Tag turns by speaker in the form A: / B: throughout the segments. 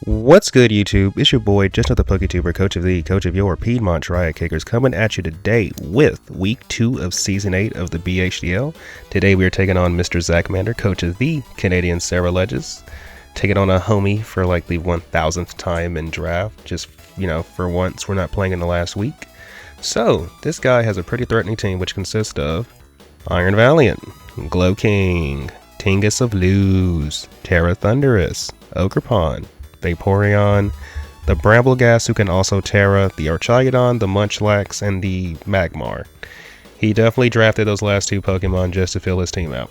A: What's good, YouTube? It's your boy, just another PokeTuber, coach of your Piedmont Triad Kickers, coming at you today with week 2 of season 8 of the BHDL. Today we are taking on Mr. Zach Mander, coach of the Canadian Sarah Ledges, taking on a homie for like the 1000th time in draft. Just, for once, we're not playing in the last week. So, this guy has a pretty threatening team, which consists of Iron Valiant, Glow King, Tingus of Luz, Terra Thunderous, Ogerpon, Vaporeon, the Brambleghast, who can also Terra, the Archaeodon, the Munchlax, and the Magmar. He definitely drafted those last two Pokemon just to fill his team out.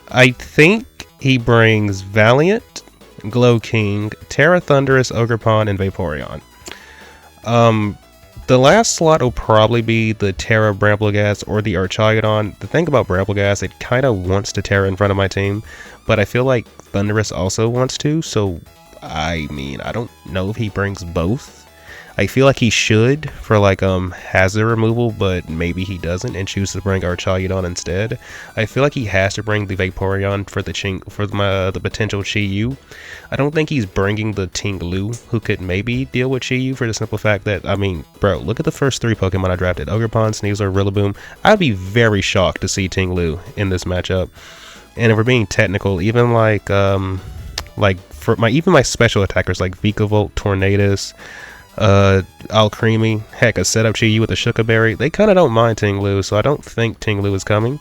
A: I think he brings Valiant, Glow King, Terra Thunderous, Ogerpon, and Vaporeon. The last slot will probably be the Terra Brambleghast or the Archaeodon. The thing about Brambleghast, it kind of wants to Terra in front of my team, but I feel like Thunderous also wants to, so I don't know if he brings both. I feel like he should for like hazard removal, but maybe he doesn't and chooses to bring Archaeodon instead. I feel like he has to bring the Vaporeon for the potential Chi-Yu. I don't think he's bringing the Ting-Lu, who could maybe deal with Chi-Yu, for the simple fact that, bro, look at the first 3 Pokemon I drafted: Ogerpon, Sneasler, Rillaboom. I'd be very shocked to see Ting-Lu in this matchup. And if we're being technical, even even my special attackers like Vikavolt, Tornadus, Alcremie, heck, a setup Chi-Yu with a Shuka Berry, they kind of don't mind Ting-Lu, so I don't think Ting-Lu is coming.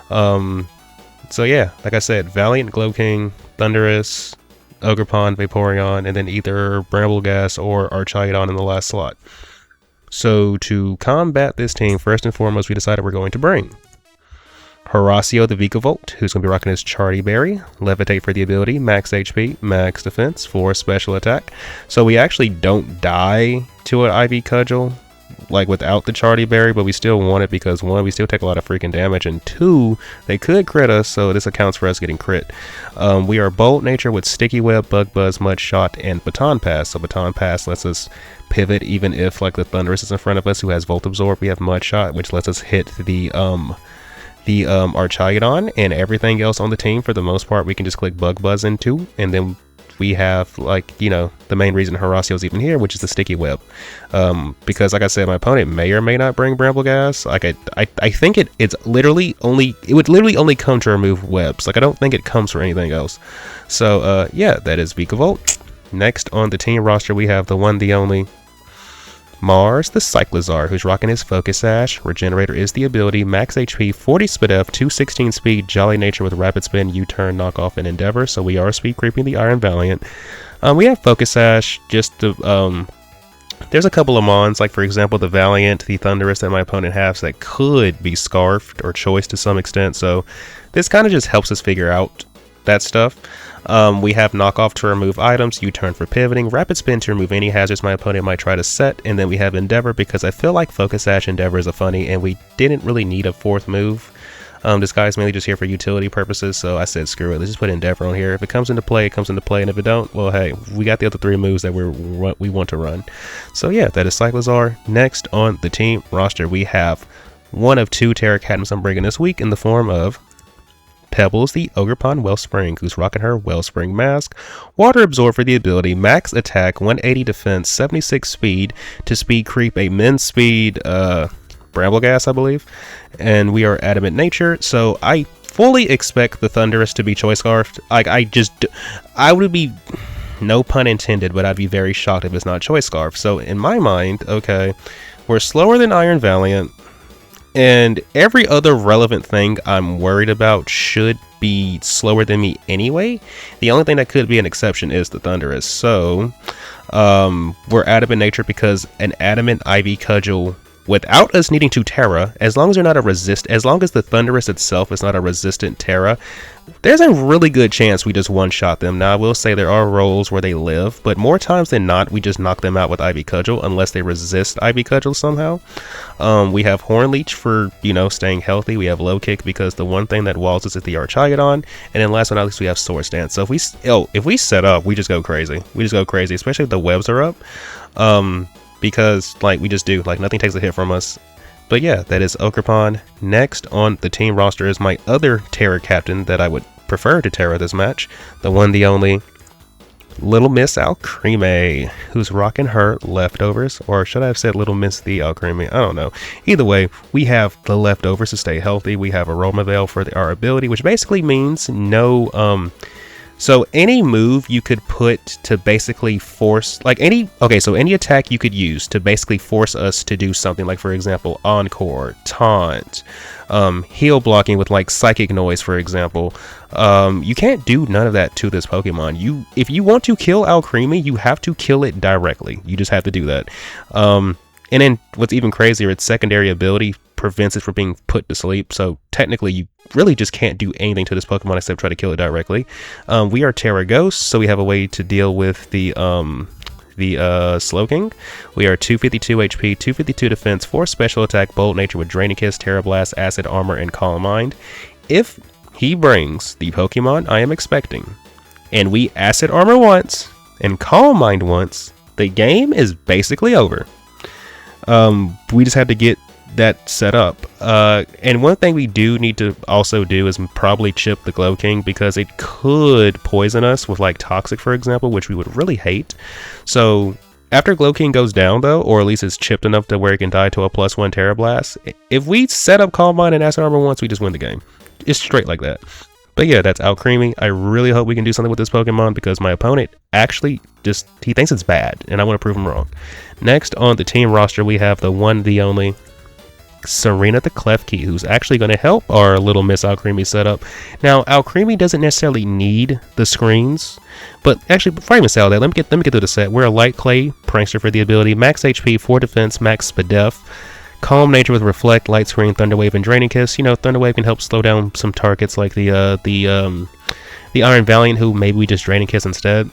A: So yeah, like I said, Valiant, Glow King, Thunderous, Ogerpon, Vaporeon, and then either Brambleghast or Archaeodon in the last slot. So to combat this team, first and foremost, we decided we're going to bring Horacio the Vikavolt, who's going to be rocking his Charty Berry, Levitate for the ability, max HP, max defense for special attack. So we actually don't die to an IV Cudgel, like without the Charty Berry, but we still want it because 1, we still take a lot of freaking damage, and 2, they could crit us, so this accounts for us getting crit. We are Bolt Nature with Sticky Web, Bug Buzz, Mud Shot, and Baton Pass. So Baton Pass lets us pivot even if like the Thunderous is in front of us, who has Volt Absorb. We have Mud Shot, which lets us hit the Archaeodon, and everything else on the team, for the most part, we can just click Bug Buzz into, and then we have, the main reason Horacio's even here, which is the Sticky Web. Because, like I said, my opponent may or may not bring Brambleghast. I think it would literally only come to remove webs. I don't think it comes for anything else. So, yeah, that is Vikavolt. Next on the team roster, we have the one, the only Mars the Cyclizar, who's rocking his Focus Sash. Regenerator is the ability, max HP, 40 Speed F, 216 Speed, Jolly Nature with Rapid Spin, U-Turn, Knockoff, and Endeavor. So we are speed creeping the Iron Valiant. We have Focus Sash, just to, there's a couple of mons, like for example the Valiant, the Thunderous that my opponent has that could be Scarfed or Choice to some extent. So this kind of just helps us figure out that stuff. We have Knockoff to remove items, U-Turn for pivoting, Rapid Spin to remove any hazards my opponent might try to set, and then we have Endeavor because I feel like Focus Sash Endeavor is a funny, and we didn't really need a 4th move. This guy's mainly just here for utility purposes, so I said screw it, let's just put Endeavor on here. If it comes into play, it comes into play, and if it don't, well hey, we got the other 3 moves that we want to run. So yeah, that is Cyclizar. Next on the team roster, we have one of 2 Terra Cadmus I'm bringing this week in the form of Pebbles, the Ogerpon Wellspring, who's rocking her Wellspring Mask. Water Absorb for the ability, max attack, 180 defense, 76 speed to speed creep a min speed Brambleghast, I believe. And we are Adamant Nature, so I fully expect the Thunderous to be Choice Scarfed. I would be, no pun intended, but I'd be very shocked if it's not Choice Scarf. So in my mind, okay, we're slower than Iron Valiant, and every other relevant thing I'm worried about should be slower than me anyway. The only thing that could be an exception is the Thunderous. So we're Adamant Nature because an Adamant IV Cudgel, without us needing to Terra, as long as the Thunderous itself is not a resistant Terra, there's a really good chance we just one-shot them. Now, I will say there are roles where they live, but more times than not, we just knock them out with IV Cudgel, unless they resist IV Cudgel somehow. We have Horn Leech for, staying healthy. We have Low Kick because the one thing that walls us is the Archaeodon. And then last but not least, we have Sword Stance. So if we set up, we just go crazy. We just go crazy, especially if the webs are up. Because, we just do. Nothing takes a hit from us. But yeah, that is Ogerpon. Next on the team roster is my other Terra captain that I would prefer to Terra this match. The one, the only Little Miss Alcremie, who's rocking her leftovers, or should I have said Little Miss the Alcremie? I don't know. Either way, we have the leftovers to stay healthy. We have Aroma Veil for our ability, which basically means no so any move you could put to basically force, like any attack you could use to basically force us to do something, like for example Encore, Taunt, heal blocking with like Psychic Noise, for example. You can't do none of that to this Pokemon. If you want to kill Alcremie, you have to kill it directly. You just have to do that. And then what's even crazier, its secondary ability prevents it from being put to sleep. So technically, you really just can't do anything to this Pokemon except try to kill it directly. We are Terra Ghost, so we have a way to deal with the Slowking. We are 252 HP, 252 defense, 4 special attack, Bolt Nature with Draining Kiss, Terra Blast, Acid Armor, and Calm Mind. If he brings the Pokemon I am expecting, and we Acid Armor once and Calm Mind once, the game is basically over. We just had to get that set up. And one thing we do need to also do is probably chip the Glow King, because it could poison us with like Toxic, for example, which we would really hate. So after Glow King goes down though, or at least it's chipped enough to where it can die to a +1 Terra Blast, if we set up Calm Mind and Acid Armor once, we just win the game. It's straight like that. But yeah, that's Alcremie. I really hope we can do something with this Pokemon, because my opponent actually he thinks it's bad, and I want to prove him wrong. Next on the team roster, we have the one, the only Serena the Klefki, who's actually going to help our Little Miss Alcremie setup. Now, Alcremie doesn't necessarily need the screens, but actually, before I even say all that, let me get through the set. We're a Light Clay Prankster for the ability, max HP, 4 defense, max Spadef, Calm Nature with Reflect, Light Screen, Thunder Wave, and Draining Kiss. You know, Thunder Wave can help slow down some targets like the Iron Valiant, who maybe we just Draining Kiss instead.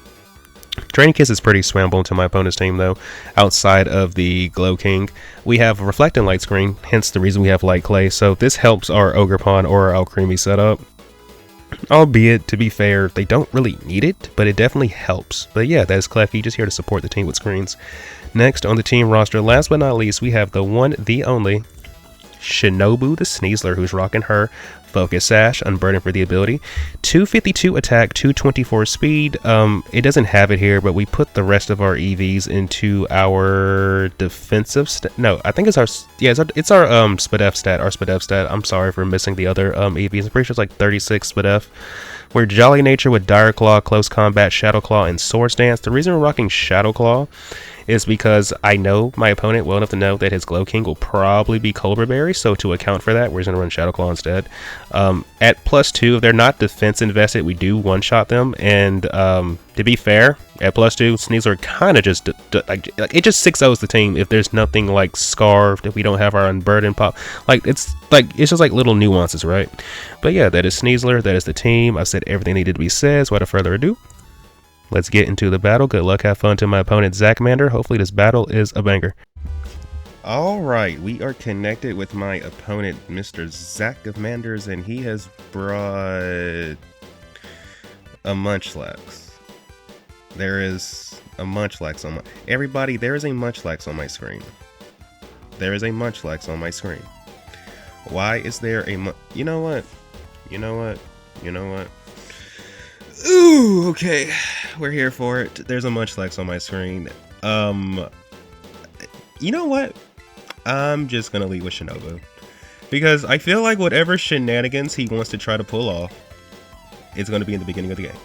A: Draining Kiss is pretty swampable to my opponent's team, though. Outside of the Glow King, we have Reflect and Light Screen, hence the reason we have Light Clay. So this helps our Ogerpon or our Alcremie setup. Albeit, to be fair, they don't really need it, but it definitely helps. But yeah, that is Klefki, just here to support the team with screens. Next on the team roster, last but not least, we have the one, the only Shinobu the Sneasler, who's rocking her Focus Sash, Unburden for the ability, 252 attack, 224 speed. It doesn't have it here, but we put the rest of our EVs into our defensive no, I think it's our Spadef stat, our Spadef stat. I'm sorry for missing the other EVs. I'm pretty sure it's like 36 Spadef. We're Jolly Nature with Dire Claw, Close Combat, Shadow Claw, and Swords Dance. The reason we're rocking Shadow Claw is because I know my opponent well enough to know that his Glow King will probably be Cobra Berry, so to account for that, we're just going to run Shadow Claw instead. At +2, if they're not defense invested, we do one-shot them, and to be fair, at +2, Sneasler kind of just, it just 6-0s the team if there's nothing like Scarved, if we don't have our Unburden pop. It's just like little nuances, right? But yeah, that is Sneasler, that is the team. I said everything needed to be said, so without further ado, let's get into the battle. Good luck, have fun to my opponent, Zachmander. Hopefully this battle is a banger. Alright, we are connected with my opponent, Mr. Zachmanders, and he has brought a Munchlax. There is a Munchlax on my... Everybody, there is a Munchlax on my screen. There is a Munchlax on my screen. Why is there a You know what? You know what? You know what? Ooh, okay. We're here for it. There's a Munchlax on my screen. You know what? I'm just gonna leave with Shinobu, because I feel like whatever shenanigans he wants to try to pull off, it's gonna be in the beginning of the game.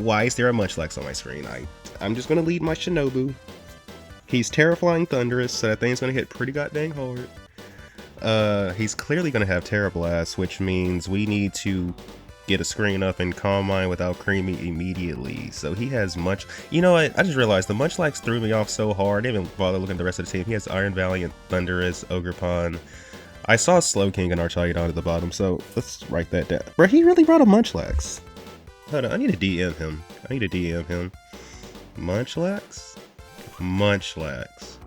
A: Why is there a Munchlax on my screen? I'm just gonna lead my Shinobu. He's Terraflying Thunderous, so that thing's gonna hit pretty goddamn hard. He's clearly gonna have Terra Blast, which means we need to get a screen up and Calm Mind with Alcremie immediately. So he has much. You know what? I just realized the Munchlax threw me off so hard. I didn't even bother looking at the rest of the team. He has Iron Valiant, Thunderous, Ogerpon. I saw Slowking and Archaeodon at the bottom, so let's write that down. Bro, he really brought a Munchlax. Hold on, I need to DM him. Munchlax? Munchlax.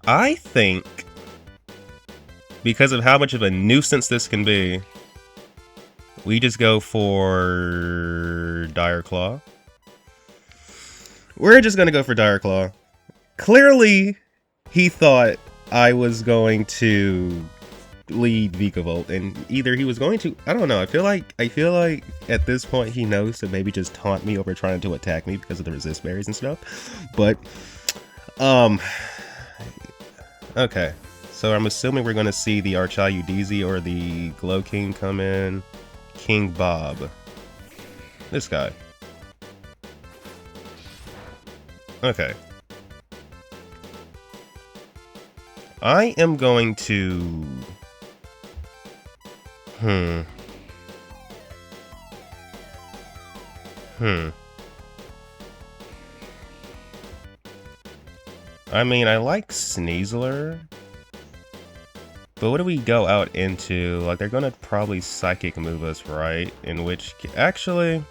A: I think, because of how much of a nuisance this can be, we just go for Dire Claw. We're just going to go for Dire Claw. Clearly, he thought I was going to lead Vikavolt, and either he was going to, I don't know, I feel like at this point he knows to maybe just taunt me over trying to attack me because of the resist berries and stuff. But okay, so I'm assuming we're going to see the Archayu DZ or the Glow King come in. King Bob, this guy. Okay, I am going to I mean, I like Sneasler, but what do we go out into? Like, they're gonna probably Psychic move us, right? In which, actually,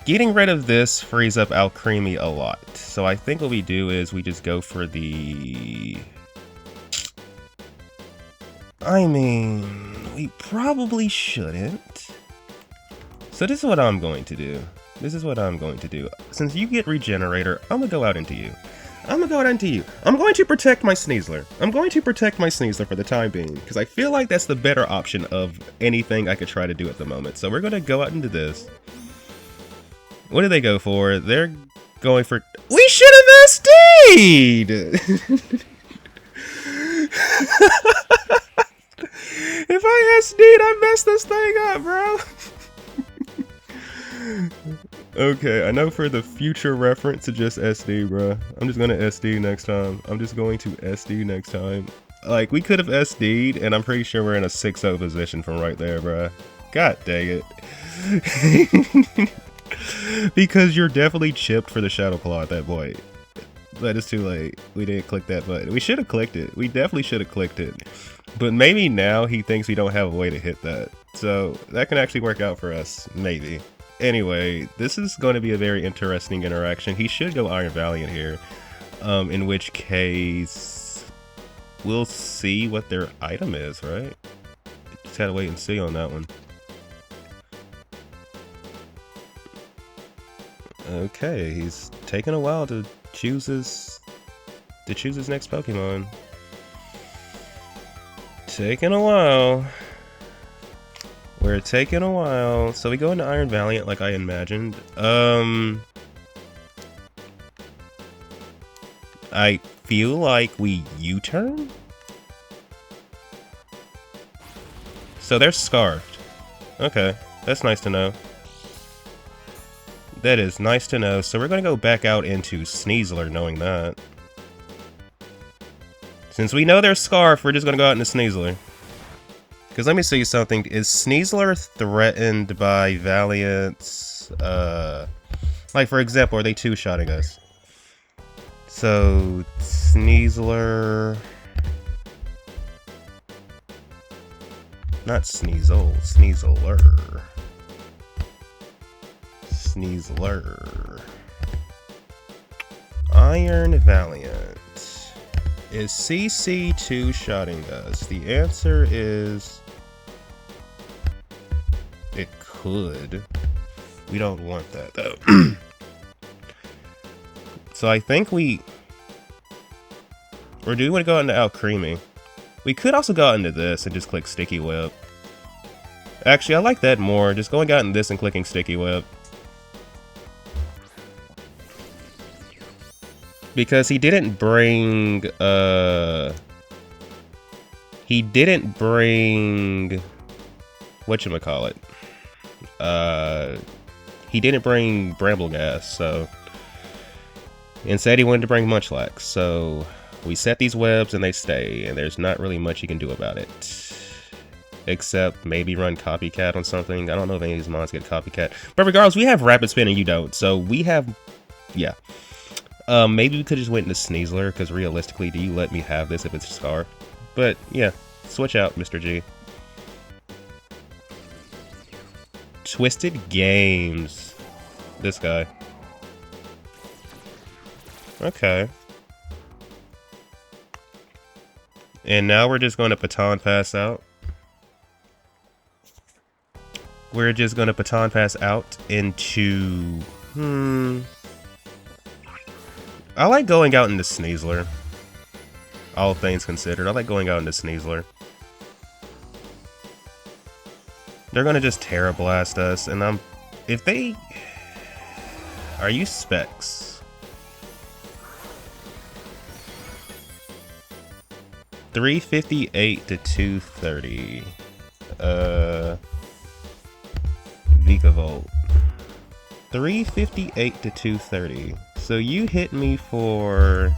A: getting rid of this frees up Alcremie a lot. So I think what we do is we just go for the... I mean, we probably shouldn't. So this is what I'm going to do. Since you get Regenerator, I'm gonna go out into you. I'm going to protect my Sneasler. For the time being, because I feel like that's the better option of anything I could try to do at the moment. So we're gonna go out into this. What do they go for? They're going for... We should have SD'd! If I SD'd, I messed this thing up, bro. Okay, I know for the future reference to just SD, bro. I'm just gonna SD next time. Like, we could have SD'd, and I'm pretty sure we're in a 6-0 position from right there, bro. God dang it. Because you're definitely chipped for the Shadow Claw at that point. But it's too late. We didn't click that button. We should have clicked it. We definitely should have clicked it. But maybe now he thinks we don't have a way to hit that. So that can actually work out for us. Maybe. Anyway, this is going to be a very interesting interaction. He should go Iron Valiant here. In which case, we'll see what their item is, right? Just gotta wait and see on that one. Okay, he's taking a while to choose his next Pokemon. Taking a while. We're taking a while. So we go into Iron Valiant like I imagined. I feel like we U-turn? So they're Scarfed. Okay, that's nice to know. That is nice to know. So we're going to go back out into Sneasler knowing that. Since we know they're Scarf, we're just going to go out into Sneasler. Because let me see something. Is Sneasler threatened by Valiant's... like, for example, are they two-shotting us? So, Sneasler... Not Sneasel, Sneasler. Sneasler. Iron Valiant. Is CC two-shotting us? The answer is... It could. We don't want that, though. So I think we... Or do we want to go into Alcremie? We could also go out into this and just click Sticky Web. Actually, I like that more. Just going out in this and clicking Sticky Web. Because he didn't bring, whatchamacallit? He didn't bring Bramble Gas, so... Instead, he wanted to bring Munchlax, so... We set these webs and they stay, and there's not really much you can do about it. Except maybe run Copycat on something. I don't know if any of these mons get Copycat. But regardless, we have Rapid Spin and you don't, so we have... Yeah. Maybe we could just went into Sneasler, because realistically, do you let me have this if it's a Scar? But, yeah. Switch out, Mr. G. Twisted Games. This guy. Okay. And now we're just going to Baton Pass out. We're just gonna baton pass out into... I like going out into Sneasler. All things considered, I like going out into Sneasler. They're gonna just Terra Blast us, and if they... Are you Specs? 358 to 230. Vikavolt. 358 to 230. So you hit me for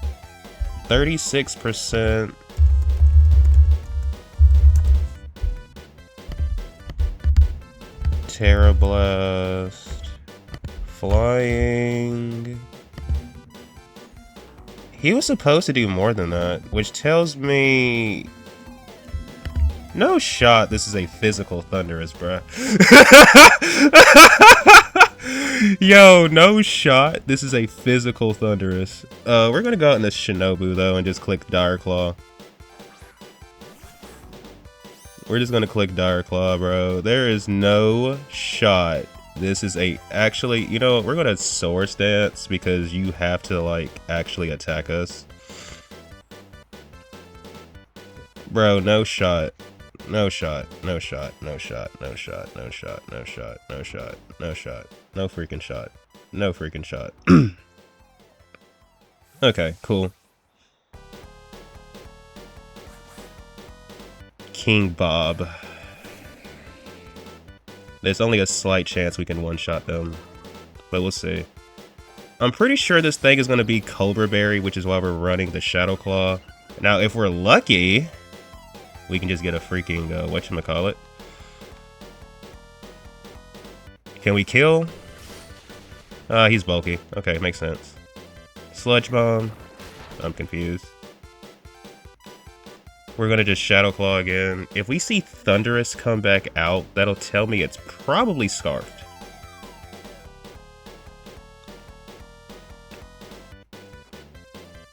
A: 36%. Terra Blast. Flying. He was supposed to do more than that, which tells me... No shot this is a physical Thunderous, bruh. Yo, no shot this is a physical Thunderous. We're gonna go out in this Shinobu, though, and just click Dire Claw. We're just gonna click Dire Claw, bro. There is no shot. This is a... Actually, you know what? We're gonna Source Dance because you have to, like, actually attack us. Bro, no shot. No shot. No shot. No shot. No shot. No shot. No shot. No shot. No shot. No freaking shot. No freaking shot. Okay, cool. King Bob. There's only a slight chance we can one-shot them, but we'll see. I'm pretty sure this thing is going to be Cobra Berry, which is why we're running the Shadow Claw. Now, if we're lucky, we can just get a freaking, whatchamacallit. Can we kill? He's bulky. Okay, makes sense. Sludge Bomb. I'm confused. We're gonna just Shadow Claw again. If we see Thunderous come back out, that'll tell me it's probably Scarfed.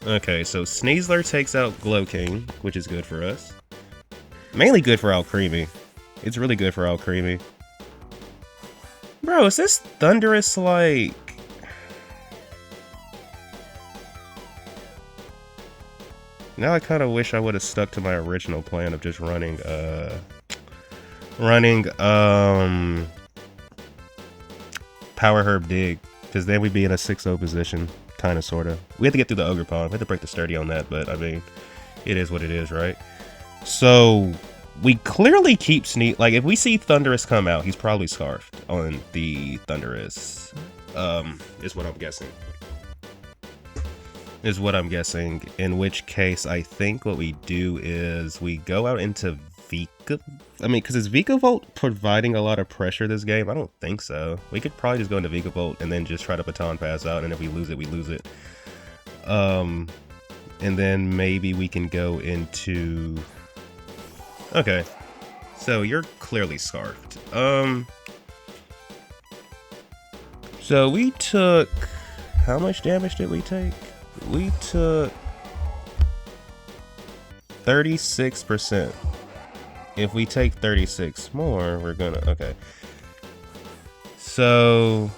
A: Okay, so Sneasler takes out Glowking, which is good for us. Mainly good for Alcremie. It's really good for Alcremie. Bro, is this Thunderous like... Now I kind of wish I would have stuck to my original plan of just running, Power Herb Dig, because then we'd be in a 6-0 position, kind of, sort of. We have to get through the Ogre Pond. We have to break the Sturdy on that, but, I mean, it is what it is, right? So, we clearly keep like, if we see Thunderous come out, he's probably Scarfed on the Thunderous, is what I'm guessing. In which case I think what we do is we go out into Vika. I mean, because is Vikavolt providing a lot of pressure this game? I don't think so. We could probably just go into Vikavolt and then just try to baton pass out, and if we lose it, we lose it. And then maybe we can go into... Okay. So you're clearly Scarfed. So we took... How much damage did we take? We took 36%. If we take 36 more, we're gonna... Okay. So...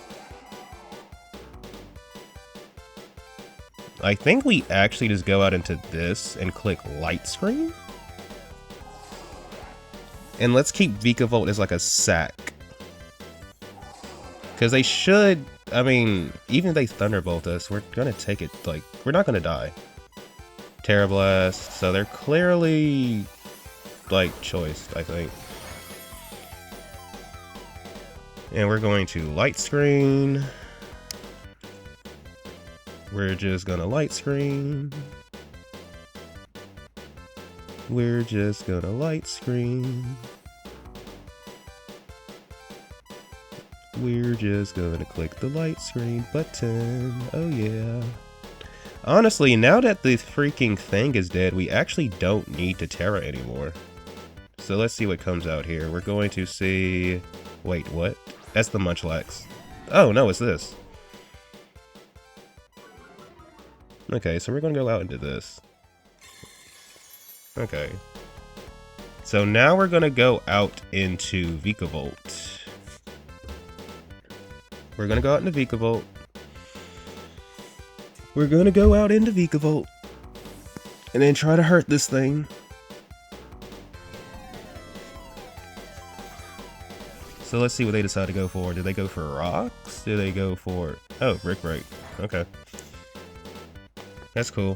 A: I think we actually just go out into this and click Light Screen. And let's keep Vikavolt as like a sack. Because they should... I mean, even if they Thunderbolt us, we're gonna take it, like, we're not gonna die. Terra Blast, so they're clearly, like, choiced, I think. And we're going to Light Screen. We're just gonna Light Screen. We're just gonna Light Screen. We're just gonna click the Light Screen button. Oh yeah. Honestly, now that the freaking thing is dead, we actually don't need to Terra anymore. So let's see what comes out here. We're going to see... Wait, what? That's the Munchlax. Oh, no, it's this. Okay, so we're gonna go out into this. Okay. So now we're gonna go out into Vikavolt. We're gonna go out into Vikavolt. We're gonna go out into Vikavolt. And then try to hurt this thing. So let's see what they decide to go for. Do they go for rocks? Do they go for... Oh, Brick Break. Okay. That's cool.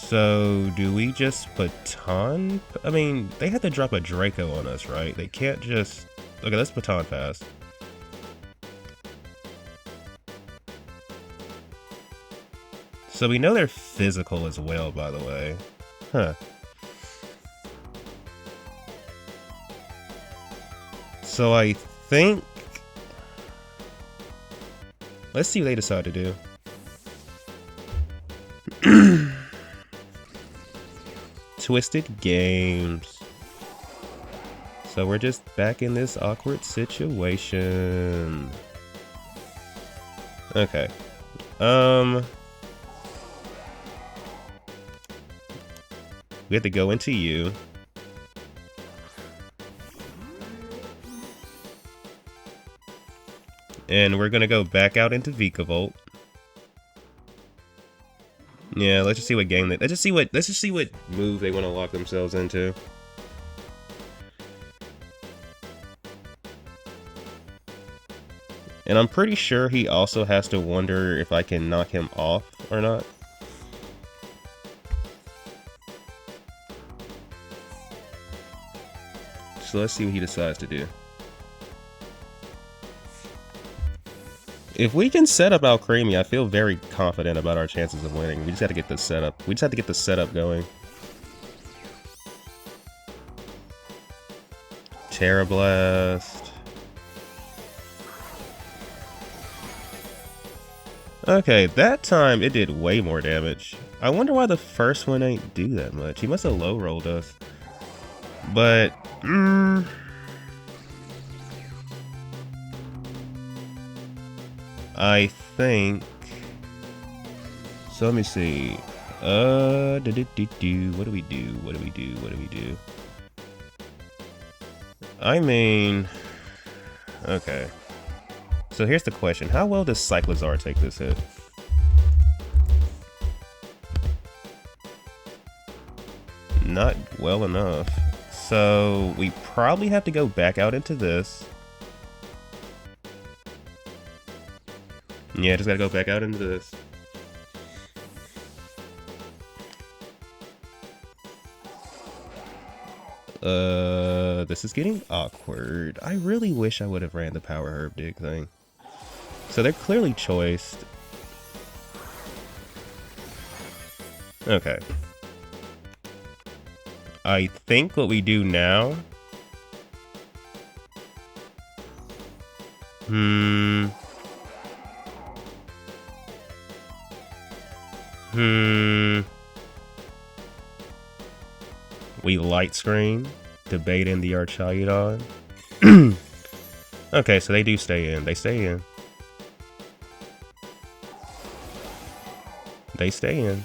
A: So, do we just baton? I mean, they have to drop a Draco on us, right? They can't just... Okay, let's baton pass. So we know they're physical as well, by the way. Huh. So I think... Let's see what they decide to do. Twisted Games. So we're just back in this awkward situation. Okay. We have to go into you. And we're gonna go back out into Vikavolt. Yeah, let's just see what game let's just see what move they want to lock themselves into. And I'm pretty sure he also has to wonder if I can knock him off or not. So let's see what he decides to do. If we can set up Alcremie, I feel very confident about our chances of winning. We just have to get this set up. We just have to get the setup going. Terra Blast. Okay, that time it did way more damage. I wonder why the first one ain't do that much. He must have low rolled us. But, I think... So let me see. What do we do? What do we do? I mean... Okay. So here's the question. How well does Cyclizar take this hit? Not well enough. So we probably have to go back out into this. Yeah, just gotta go back out into this. This is getting awkward. I really wish I would have ran the Power Herb Dig thing. So they're clearly choiced. Okay. I think what we do now... We light screen, debate in the Archaeodon. Okay, so they do stay in. They stay in. They stay in.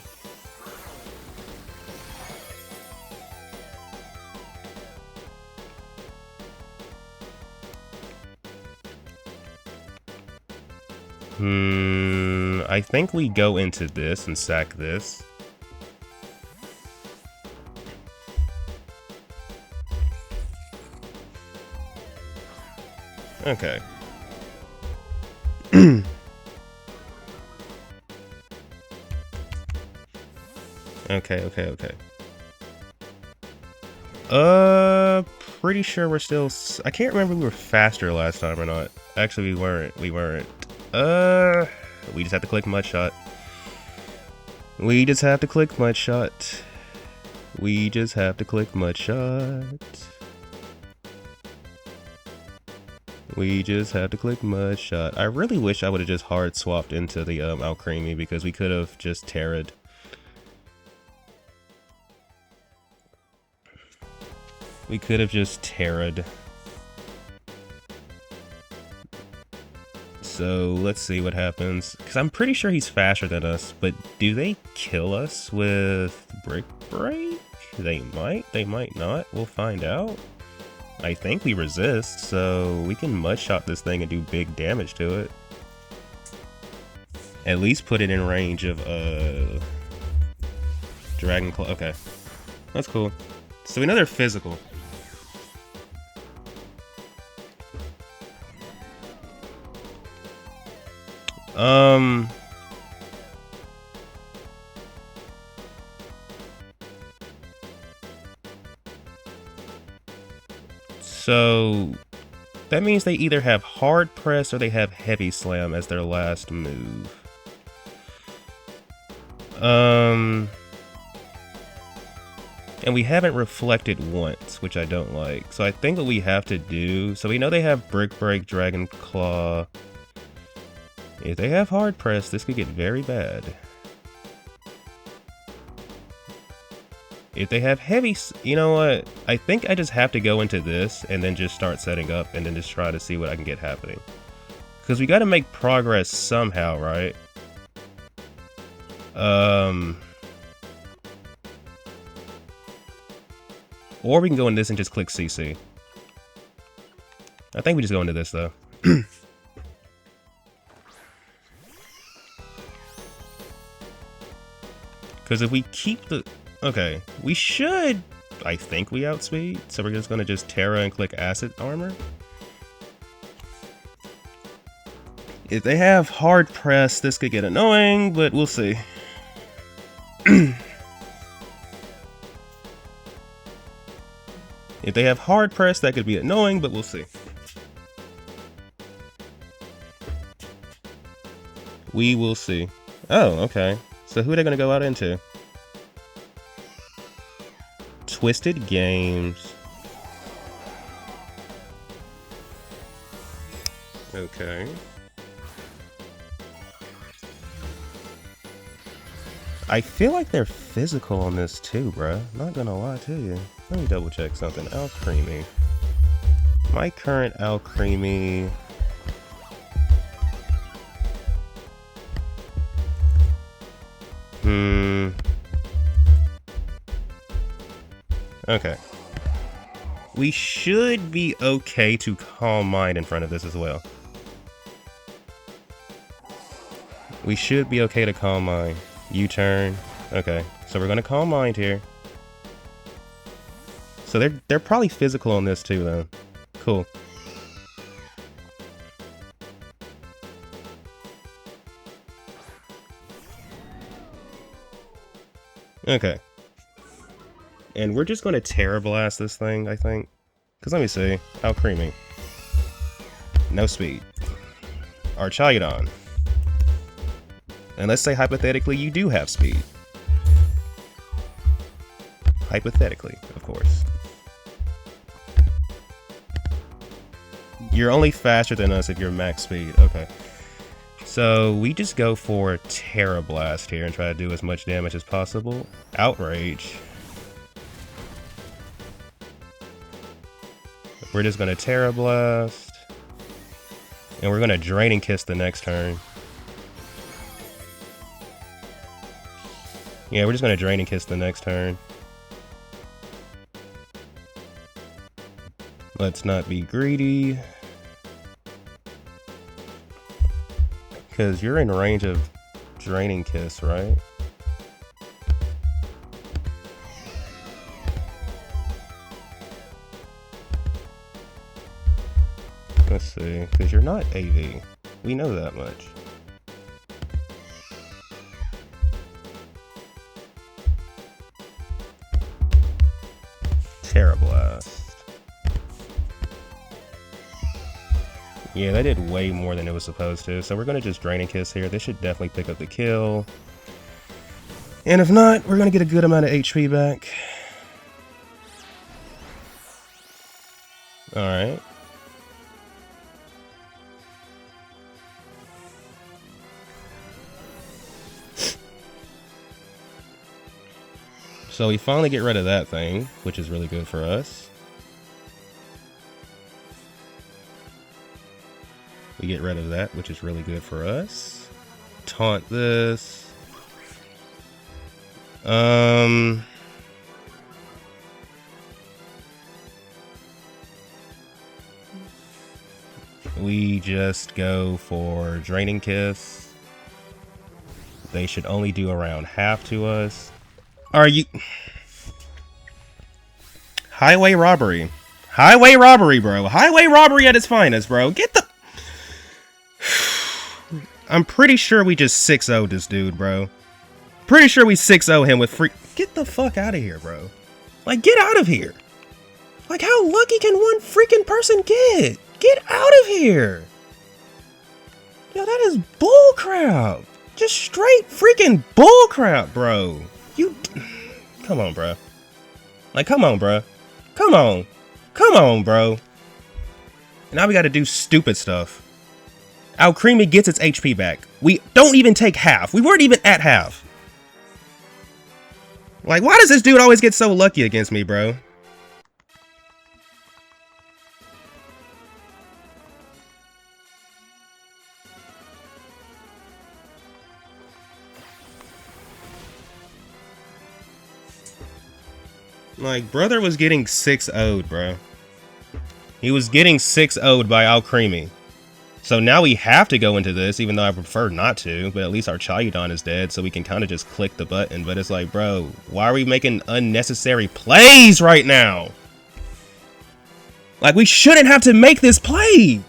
A: I think we go into this and sack this. Okay. Okay. Pretty sure we're still... I can't remember if we were faster last time or not. Actually, we weren't. We just have to click Mud Shot. We just have to click Mud Shot. We just have to click Mud Shot. We just have to click Mud Shot. I really wish I would have just hard swapped into the Alcremie because we could have just Terra'd. We could have just Terra'd. So let's see what happens. Because I'm pretty sure he's faster than us, but do they kill us with Brick Break? They might not. We'll find out. I think we resist, so we can mudshot this thing and do big damage to it. At least put it in range of Dragon Claw. Okay, that's cool. So we know they're physical. So that means they either have hard press or they have heavy slam as their last move. And we haven't reflected once, which I don't like. So I think what we have to do, so we know they have Brick Break, Dragon Claw. If they have hard press, this could get very bad. If they have heavy, you know what? I think I just have to go into this and then just start setting up and then just try to see what I can get happening. Because we got to make progress somehow, right? Or we can go into this and just click CC. I think we just go into this though. Because if we keep the... Okay, we should... I think we outspeed. So we're just going to just Terra and click Acid Armor. If they have hard press, this could get annoying, but we'll see. If they have hard press, that could be annoying, but we'll see. We will see. Oh, okay. So who are they going to go out into? Twisted Games. Okay. I feel like they're physical on this too, bruh. Not gonna lie to you. Let me double check something. Alcremie. My current Alcremie. Okay. We should be okay to Calm Mind in front of this as well. We should be okay to Calm Mind. U-turn. Okay, so we're gonna Calm Mind here. So they're probably physical on this too, though. Cool. Okay. And we're just gonna Terra Blast this thing, I think. Because let me see. Alcremie. No speed. Archaeodon. And let's say hypothetically you do have speed. Hypothetically, of course. You're only faster than us if you're max speed. Okay. So we just go for Terra Blast here and try to do as much damage as possible. Outrage. We're just gonna Terra Blast. And we're gonna Draining Kiss the next turn. Yeah, we're just gonna Draining Kiss the next turn. Let's not be greedy. Because you're in range of Draining Kiss, right? Let's see, because you're not AV. We know that much. Terra Blast. Yeah, that did way more than it was supposed to, so we're going to just Draining Kiss here. This should definitely pick up the kill. And if not, we're going to get a good amount of HP back. Alright. So we finally get rid of that thing, which is really good for us. We get rid of that, which is really good for us. Taunt this. We just go for Draining Kiss. They should only do around half to us. Are you... Highway robbery. Highway robbery, bro. Highway robbery at its finest, bro. Get the... I'm pretty sure we just 6-0'd this dude, bro. Pretty sure we 6-0 him with free... Get the fuck out of here, bro. Like, get out of here. Like, how lucky can one freaking person get? Get out of here. Yo, that is bullcrap. Just straight freaking bullcrap, bro. You... Come on, bro. Like, come on, bro. Come on. Come on, bro. Now we gotta do stupid stuff. Alcremie gets its HP back. We don't even take half. We weren't even at half. Like, why does this dude always get so lucky against me, bro? Like, brother was getting 6-0'd, bro. He was getting 6-0'd by Alcremie. So now we have to go into this, even though I prefer not to. But at least our Chaudon is dead, so we can kind of just click the button. But it's like, bro, why are we making unnecessary plays right now? Like, we shouldn't have to make this play.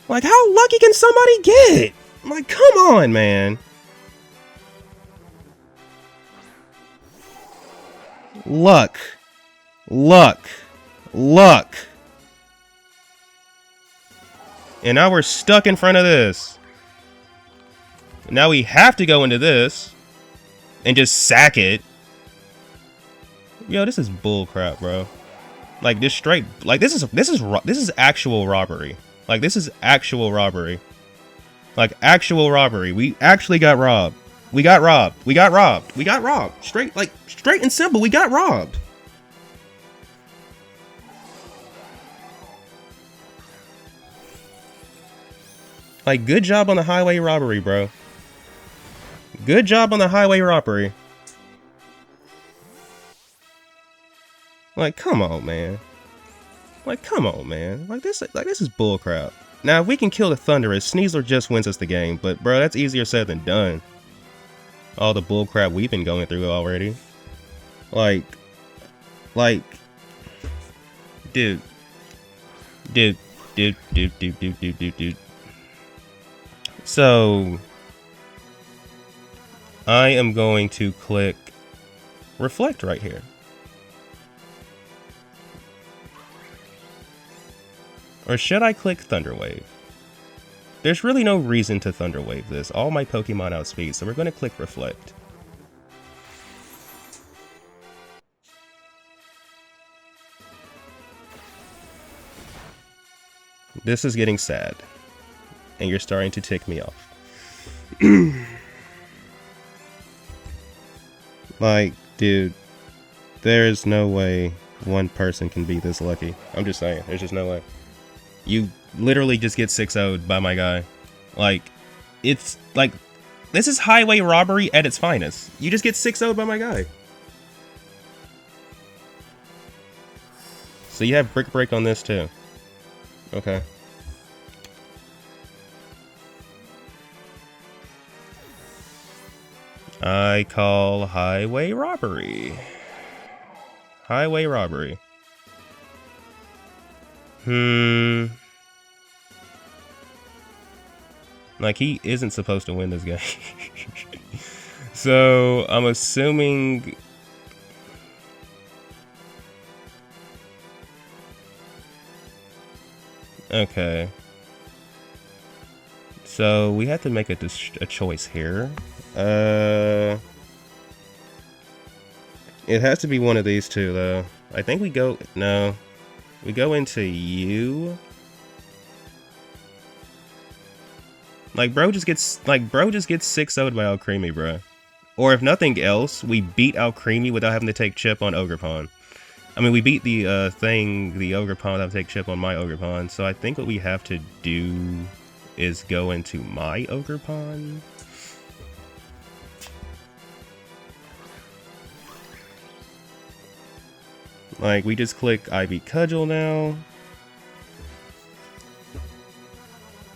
A: Like, how lucky can somebody get? Like, come on, man. Luck. Luck. Luck. And now we're stuck in front of this. Now we have to go into this and just sack it. Yo, this is bull crap, bro. Like, this straight, like, this is actual robbery. Like, this is actual robbery. Like, actual robbery. We actually got robbed. We got robbed. We got robbed. We got robbed. Straight, like, straight and simple. We got robbed. Like, good job on the highway robbery, bro. Good job on the highway robbery. Like, come on, man. Like, come on, man. Like, this is bullcrap. Now, if we can kill the Thunderous, Sneasler just wins us the game. But, bro, that's easier said than done. All the bullcrap we've been going through already. Like, dude. So, I am going to click Reflect right here. Or should I click Thunderwave? There's really no reason to Thunderwave this. All my Pokemon outspeed, so we're going to click Reflect. This is getting sad. And you're starting to tick me off. Like, dude, there's no way one person can be this lucky. I'm just saying, there's just no way. You literally just get 6-0'd by my guy. Like, it's like, this is highway robbery at its finest. You just get 6-0'd by my guy. So you have Brick Break on this too. Okay. I call highway robbery. Highway robbery. Like, he isn't supposed to win this game. So, I'm assuming... Okay. So, we have to make a choice here. It has to be one of these two, though. I think we go... No. We go into you. Like, bro just gets 6-0'd by Alcremie, bro. Or if nothing else, we beat Alcremie without having to take chip on Ogerpon. I mean, we beat the the Ogre Pond. I'll take chip on my Ogre Pond. So I think what we have to do is go into my Ogre Pond. Like, we just click Ivy Cudgel now.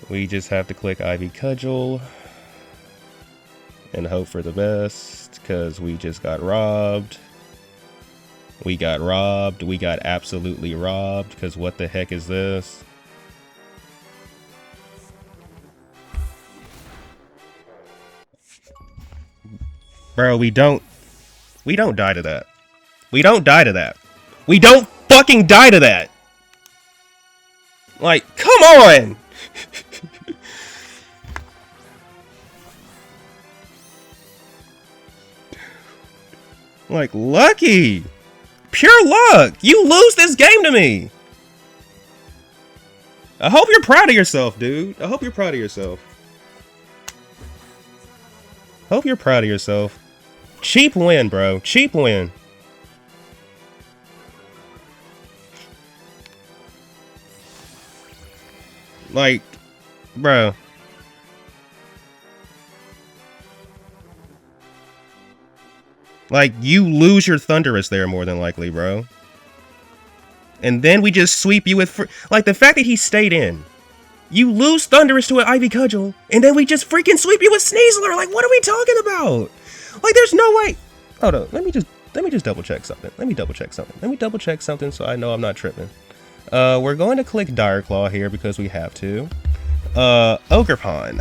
A: We just have to click Ivy Cudgel and hope for the best, because we just got robbed. We got robbed. We got absolutely robbed, because what the heck is this? Bro, we don't die to that. We don't die to that. We don't fucking die to that! Like, come on! Like, lucky! Pure luck! You lose this game to me! I hope you're proud of yourself, dude. I hope you're proud of yourself. Hope you're proud of yourself. Cheap win, bro. Cheap win. Like, bro. Like, you lose your Thunderous there more than likely, bro. And then we just sweep you with... Like, the fact that he stayed in. You lose Thunderous to an Ivy Cudgel, and then we just freaking sweep you with Sneasler. Like, what are we talking about? Like, there's no way... Hold on, let me just double check something. Let me double check something so I know I'm not tripping. We're going to click Dire Claw here because we have to. Ogre Pond.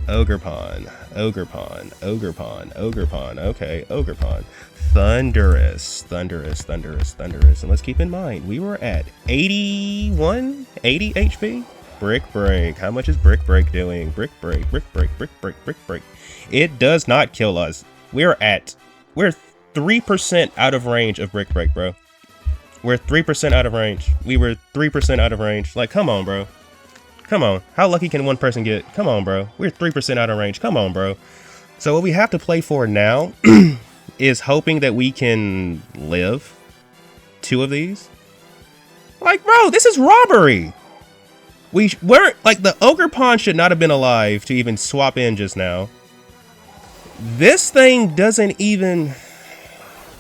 A: Ogre Pond. Ogre Pond. Ogre Pond. Ogre Pond. Okay, Ogre Pond. Thunderous. Thunderous. Thunderous. Thunderous. And let's keep in mind, we were at 80 HP. Brick Break. How much is Brick Break doing? Brick Break. Brick Break. Brick Break. Brick Break. It does not kill us. We're 3% out of range of Brick Break, bro. We're 3% out of range. We were 3% out of range. Like, come on, bro. Come on. How lucky can one person get? Come on, bro. We're 3% out of range. Come on, bro. So what we have to play for now is hoping that we can live 2 of these. Like, bro, this is robbery. We're like, the Ogre Pond should not have been alive to even swap in just now. This thing doesn't even...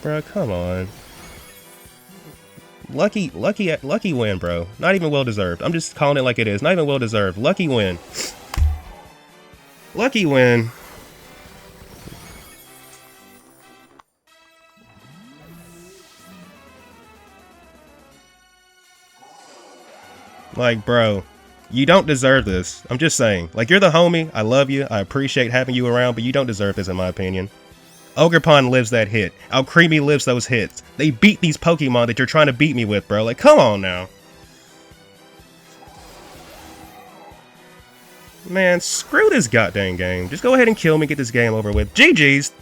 A: Bro, come on. Lucky win, bro. Not even well deserved. I'm just calling it like it is. Not even well deserved. Lucky win. Lucky win. Like, bro, you don't deserve this. I'm just saying. Like, you're the homie. I love you. I appreciate having you around, but you don't deserve this, in my opinion. Ogre Pond lives that hit. Alcremie lives those hits. They beat these Pokemon that you're trying to beat me with, bro. Like, come on now. Man, screw this goddamn game. Just go ahead and kill me, get this game over with. GG's.